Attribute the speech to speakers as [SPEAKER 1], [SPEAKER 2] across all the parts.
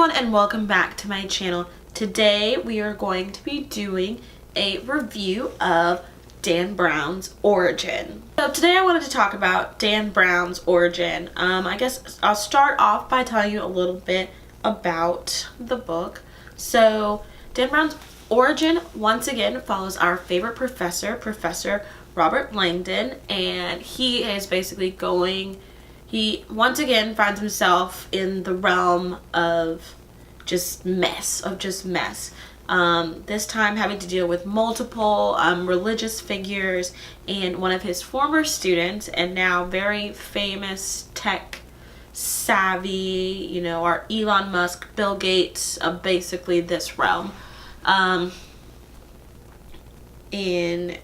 [SPEAKER 1] everyone, and welcome back to my channel. Today we are going to be doing a review of Dan Brown's origin. So today I wanted to talk about Dan Brown's origin. I guess I'll start off by telling you a little bit about the book. So Dan Brown's origin once again follows our favorite professor, Professor Robert Langdon, and he is basically he once again finds himself in the realm of just mess. This time having to deal with multiple religious figures and one of his former students and now very famous tech savvy, our Elon Musk, Bill Gates of basically this realm, in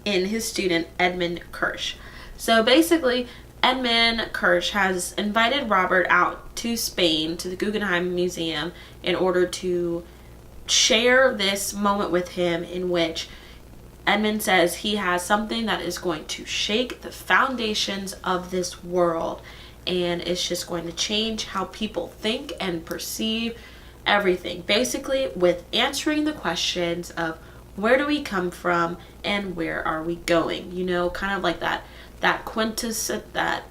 [SPEAKER 1] his student Edmund Kirsch. So basically Edmund Kirsch has invited Robert out to Spain to the Guggenheim Museum in order to share this moment with him in which Edmund says he has something that is going to shake the foundations of this world, and it's just going to change how people think and perceive everything, basically with answering the questions of where do we come from and where are we going, kind of like that quintessence, that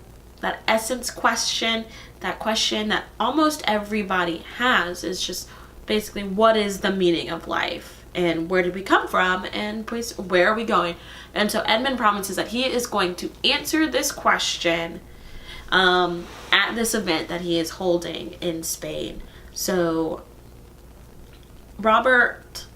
[SPEAKER 1] essence question, that question that almost everybody has, is just basically what is the meaning of life and where did we come from and where are we going. And so Edmund promises that he is going to answer this question at this event that he is holding in Spain. So Robert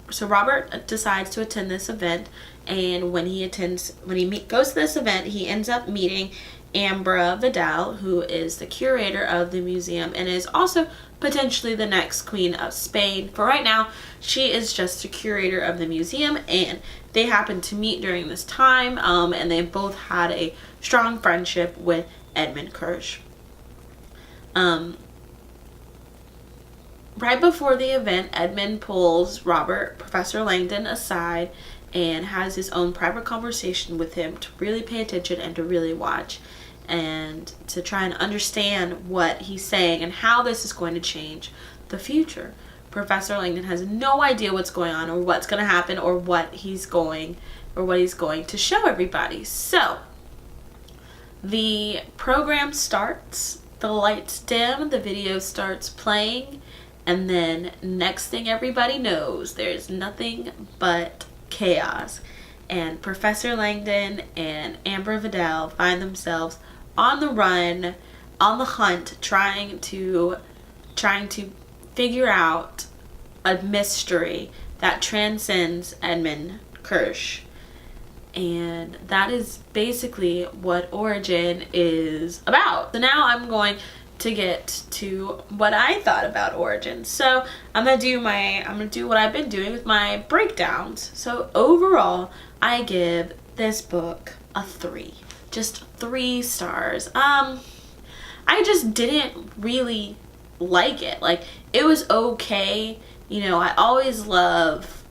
[SPEAKER 1] decides to attend this event, and when he goes to this event, he ends up meeting Ambra Vidal, who is the curator of the museum and is also potentially the next queen of Spain. For right now, she is just the curator of the museum, and they happened to meet during this time, and they both had a strong friendship with Edmund Kirsch. Right before the event, Edmund pulls Professor Langdon aside and has his own private conversation with him to really pay attention and to really watch and to try and understand what he's saying and how this is going to change the future. Professor Langdon has no idea what's going on or what's going to happen or what he's going to show everybody. So the program starts, the lights dim, the video starts playing, and then next thing everybody knows, there's nothing but chaos. And Professor Langdon and Ambra Vidal find themselves on the run, on the hunt, trying to figure out a mystery that transcends Edmund Kirsch. And that is basically what Origin is about. So now I'm going to get to what I thought about Origin. So I'm gonna do what I've been doing with my breakdowns. So overall, I give this book a 3. Just 3 stars. I just didn't really like it. Like, it was okay.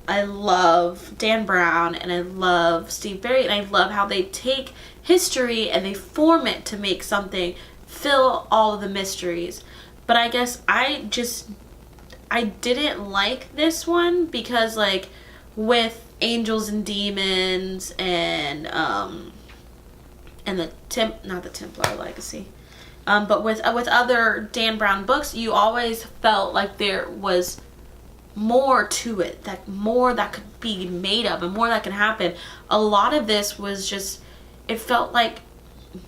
[SPEAKER 1] I love Dan Brown, and I love Steve Berry, and I love how they take history and they form it to make something fill all of the mysteries. But I guess I didn't like this one because, like, with Angels and Demons and not the Templar Legacy, but with other Dan Brown books, you always felt like there was more to it, more that could be made of and more that could happen. A lot of this was just, it felt like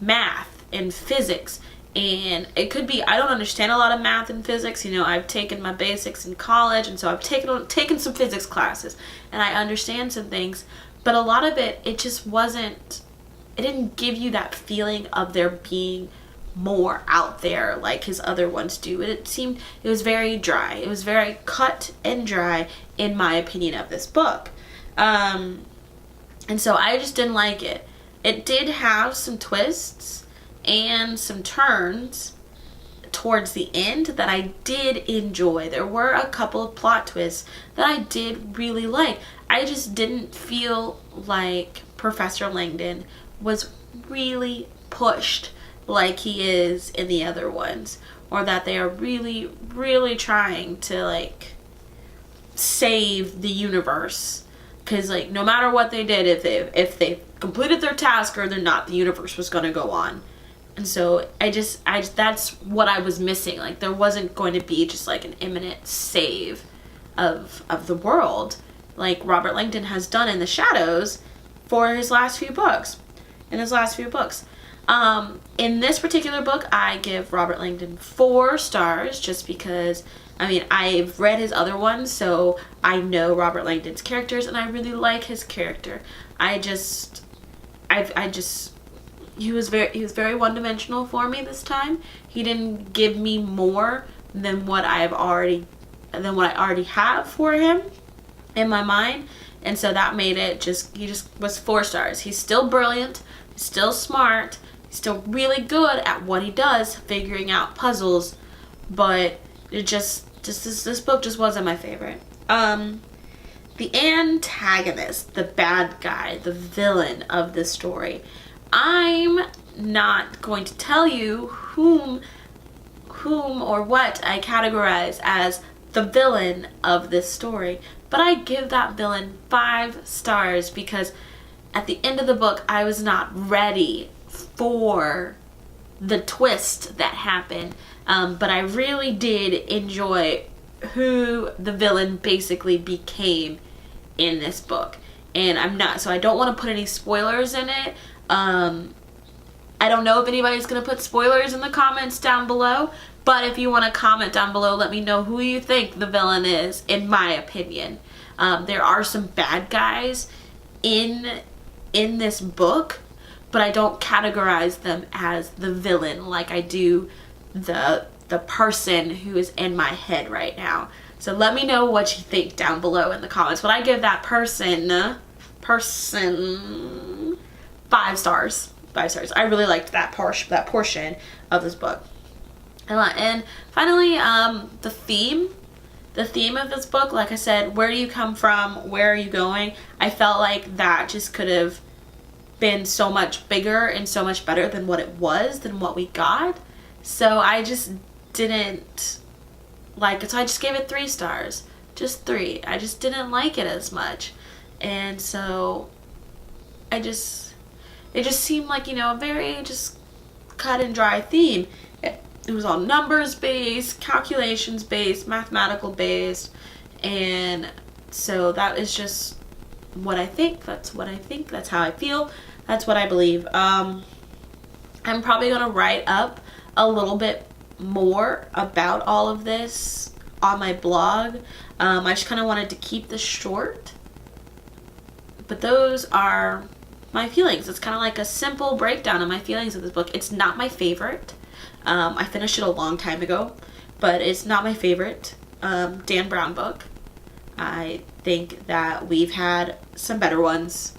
[SPEAKER 1] math and physics, and it could be, I don't understand a lot of math and physics. I've taken my basics in college, and so I've taken some physics classes, and I understand some things, but a lot of it just wasn't, it didn't give you that feeling of there being more out there like his other ones do. It was very dry. It was very cut and dry, in my opinion, of this book. And so I just didn't like it. It did have some twists and some turns towards the end that I did enjoy. There were a couple of plot twists that I did really like. I just didn't feel like Professor Langdon was really pushed like he is in the other ones, or that they are really, really trying to like save the universe. Because like no matter what they did, if they completed their task or they're not, the universe was going to go on. And so I just that's what I was missing. Like there wasn't going to be just like an imminent save of the world like Robert Langdon has done in the Shadows for his last few books. In this particular book, I give Robert Langdon 4 stars just because, I mean, I've read his other ones, so I know Robert Langdon's characters and I really like his character. He was very one-dimensional for me this time. He didn't give me more than what I already have for him in my mind, and so that made it he just was 4 stars. He's still brilliant, he's still smart, he's still really good at what he does, figuring out puzzles, but this book just wasn't my favorite. The antagonist, the bad guy, the villain of this story. I'm not going to tell you whom or what I categorize as the villain of this story, but I give that villain 5 stars because at the end of the book, I was not ready for the twist that happened, but I really did enjoy who the villain basically became in this book. And I don't want to put any spoilers in it. I don't know if anybody's going to put spoilers in the comments down below, but if you want to comment down below, let me know who you think the villain is, in my opinion. There are some bad guys in this book, but I don't categorize them as the villain like I do the person who is in my head right now. So let me know what you think down below in the comments. But I give that person 5 stars. 5 stars. I really liked that portion of this book. And finally, the theme of this book, like I said, where do you come from? Where are you going? I felt like that just could have been so much bigger and so much better than what it was, than what we got. So I just didn't like it. So I just gave it 3 stars. Just 3. I just didn't like it as much. And so it just seemed like, a very just cut and dry theme. It was all numbers based, calculations based, mathematical based, and so that is just what I think. That's what I think. That's how I feel. That's what I believe. I'm probably gonna write up a little bit more about all of this on my blog. I just kind of wanted to keep this short, but those are my feelings. It's kind of like a simple breakdown of my feelings of this book. It's not my favorite. I finished it a long time ago, but it's not my favorite Dan Brown book. I think that we've had some better ones,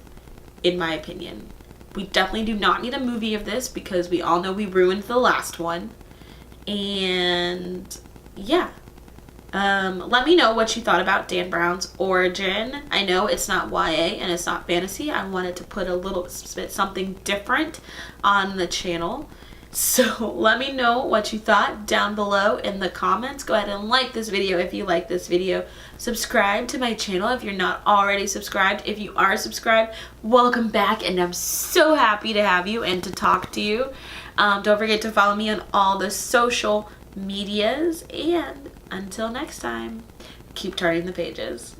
[SPEAKER 1] in my opinion. We definitely do not need a movie of this because we all know we ruined the last one. And yeah. Let me know what you thought about Dan Brown's origin. I know it's not YA and it's not fantasy. I wanted to put a little bit something different on the channel. So let me know what you thought down below in the comments. Go ahead and like this video if you like this video. Subscribe to my channel if you're not already subscribed. If you are subscribed, welcome back, and I'm so happy to have you and to talk to you. Don't forget to follow me on all the social medias, and until next time, keep turning the pages.